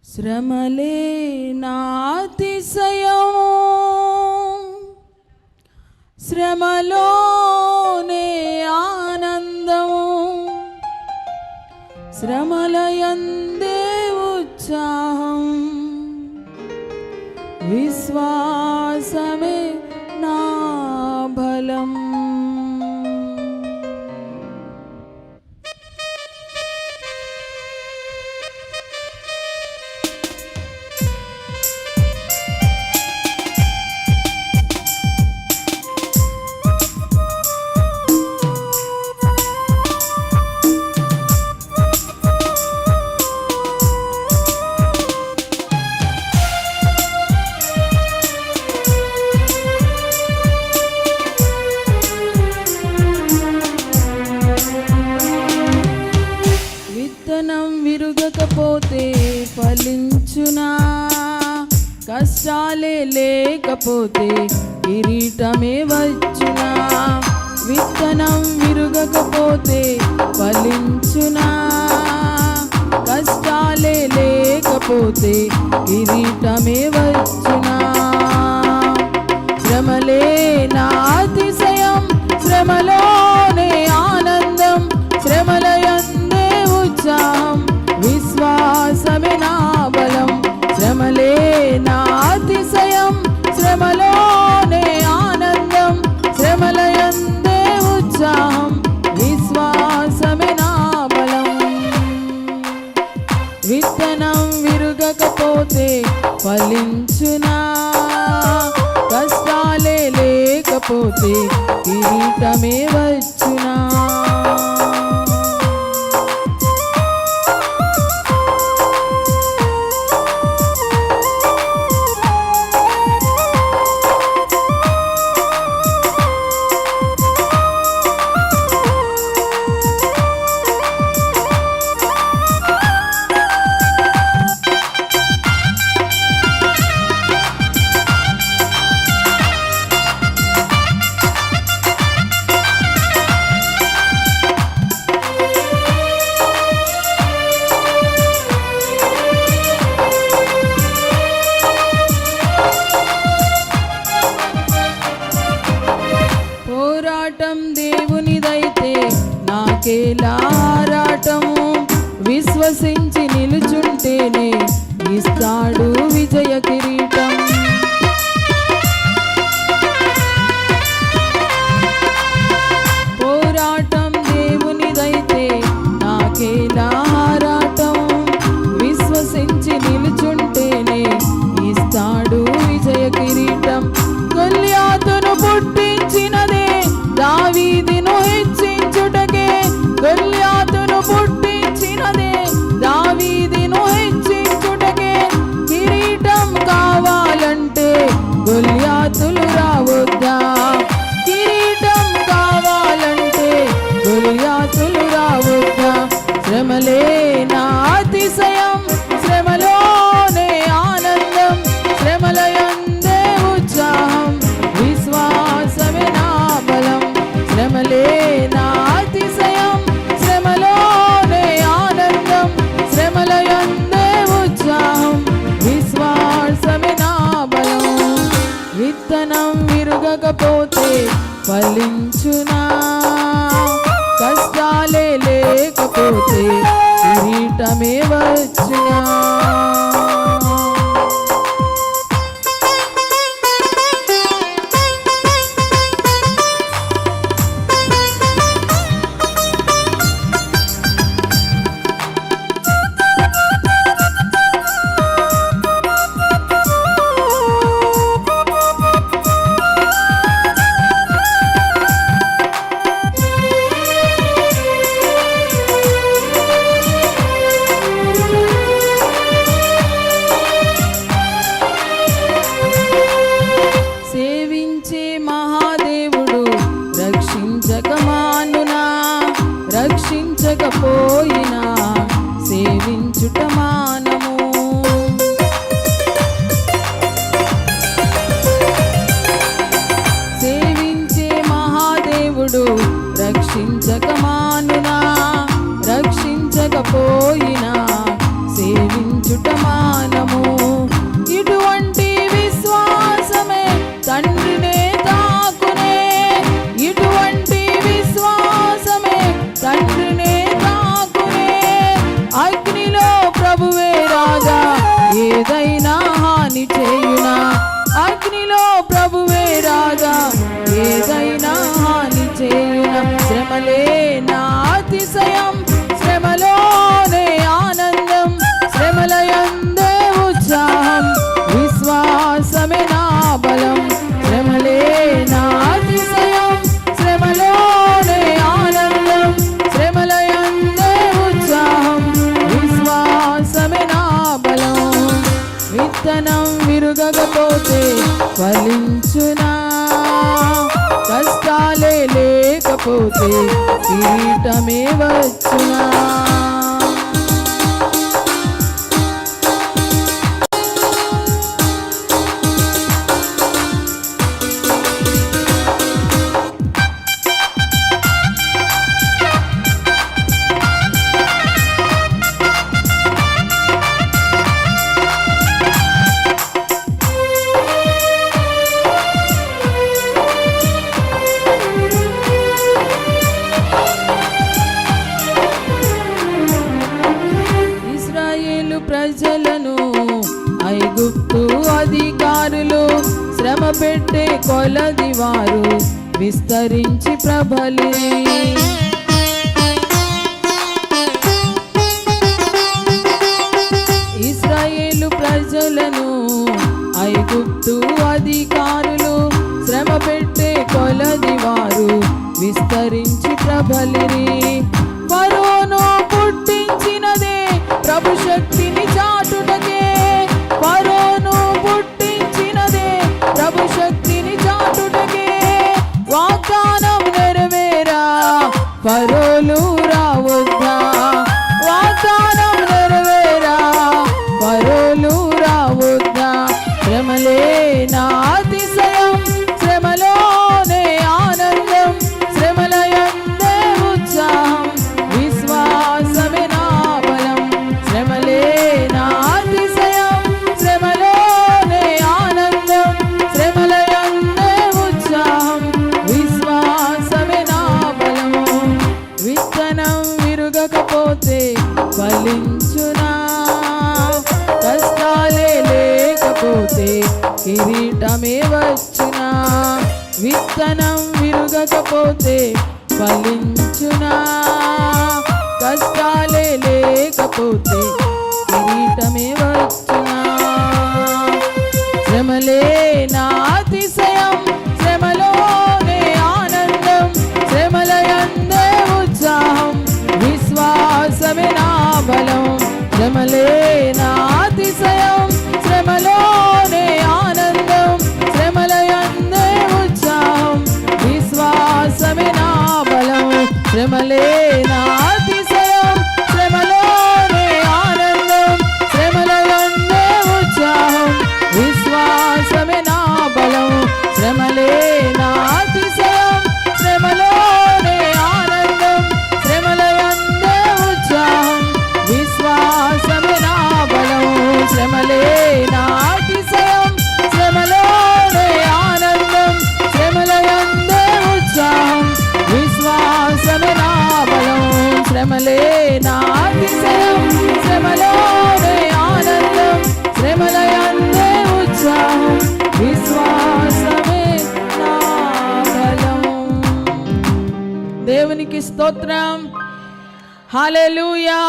శ్రమలే నాతిశయము, శ్రమలోనే ఆనందము, శ్రమలయందే ఉత్సాహం, విశ్వాసమే నా బలం. విరుగకపోతే ఫలించునా, కష్టాలే లేకపోతే కిరీటమే వచ్చునా. విత్తనం విరుగకపోతే ఫలించునా, కష్టాలే లేకపోతే కిరీటమే వచ్చునా. శ్రమలే నా అతిశయం, శ్రమలోనే ఆనందం, శ్రమలయందే ఉత్సాహం, విశ్వాసమే నా బలం. శ్రమలే నా అతిశయం, శ్రమలోనే ఆనందం, శ్రమలయందే ఉత్సాహం, విశ్వాసమే నా బలం. విత్తనం విరుగకపోతే ఫలించునా, కష్టాలే లేకపోతే కిరీటమే వచ్చునా. పోరాటం దేవునిదైతే నాకేలా ఆరాటము, విశ్వసించి నిలుచుంటేనే ఇస్తాడు విజయ కిరీటం. పోరాటం దేవునిదైతే నాకేలా ఆరాటం, విశ్వసించి నిలుచుంటేనే ఇస్తాడు విజయ కిరీటం. గొల్యాతును పుట్టించినదే దావీదును హెచ్చించుటకే, గొల్యాతును పుట్టించినదే దావీదును హెచ్చించుటకే. కిరీటం కావాలంటే గొల్యాతులు రావద్దా, కిరీటం కావాలంటే గొల్యాతులు రావద్దా. శ్రమలే నా అతిశయం, శ్రమలోనే ఆనందం, శ్రమలయందే ఉత్సాహం, విశ్వాసమే నా బలం. శ్రమలే నా అతిశయం, శ్రమలోనే ఆనందం, శ్రమలయందే ఉత్సాహం, విశ్వాసమే నా బలం. విత్తనం విరుగకపోతే ఫలించునా, కష్టాలే లేకపోతే కిరీటమే వచ్చునా. చేయుట మానము. ఇటువంటి విశ్వాసమే తండ్రినే తాకునే, ఇటువంటి విశ్వాసమే తండ్రినే తాకునే. అగ్నిలో ప్రభువే రాగా ఏదైనా హాని చేయునా, అగ్నిలో ప్రభువే రాగా ఏదైనా హాని చేయునా. శ్రమలే నా అతిశయం, శ్రమలోనే ఆనందం, శ్రమలయందే ఉత్సాహం, విశ్వాసమే నా బలం. శ్రమలే నా అతిశయం, శ్రమలోనే ఆనందం, శ్రమలయందే ఉత్సాహం, విశ్వాసమే నా బలం. విత్తనం విరుగకపోతే ఫలించునా, కష్టాలే లేకపోతే కిరీటమే వచ్చునా. ప్రజలను ఐగుప్తు అధికారులు శ్రమ పెట్టే కొలది వారు విస్తరించి ప్రబలి. ఇశ్రాయేలు ప్రజలను ఐగుప్తు అధికారులు శ్రమ పెట్టే కొలది వారు విస్తరించి ప్రబలిరి. ఫరోను పుట్టించినదే ప్రభు శక్తిని చాటుటకే, ఫరోను పుట్టించినదే ప్రభు శక్తిని చాటుటకే. వాగ్దానం నెరవేరా ఫరోలు రావద్దా, వాగ్దానం నెరవేరా ఫరోలు రావద్దా. శ్రమలే నా అతిశయం, శ్రమలోనే ఆనందం, శ్రమలయందే ఉత్సాహం, విశ్వాసమే నా బలం. శ్రమలే నా అతిశయం, శ్రమలోనే ఆనందం, శ్రమలయందే ఉత్సాహం, విశ్వాసమే నా బలము. విత్తనం విరుగకపోతే ఫలించునా, కష్టాలే లేకపోతే కిరీటమే వచ్చునా. విత్తనం విరుగకపోతే ఫలించునా, కష్టాలే లేకపోతే కిరీటమే వచ్చునా. శ్రమలే నా అతిశయం, శ్రమలోనే ఆనందం, శ్రమలయందే ఉత్సాహం, విశ్వాసమే నా బలం. శ్రమలే నా అతిశయం, శ్రమలోనే ఆనందం, శ్రమలయందే ఉత్సాహం, విశ్వాసమే నా బలం. శ్రమలే నా అతిశయం, శ్రమలోనే ఆనందం, శ్రమలయందే ఉత్సాహం, విశ్వాసమే నా బలం. శ్రమలే నా అతిశయం, శ్రమలోనే ఆనందం, శ్రమలయందే ఉత్సాహం, విశ్వాసమే నా బలం. శ్రమలే నా అతిశయం, శ్రమలోనే ఆనందం, శ్రమలయందే ఉత్సాహం, విశ్వాసమే నా బలం. శ్రమలే నా అతిశయం, శ్రమలోనే ఆనందం, శ్రమలయందే ఉత్సాహం, విశ్వాసమే నా బలం. దేవునికి స్తోత్రం. హల్లెలూయా.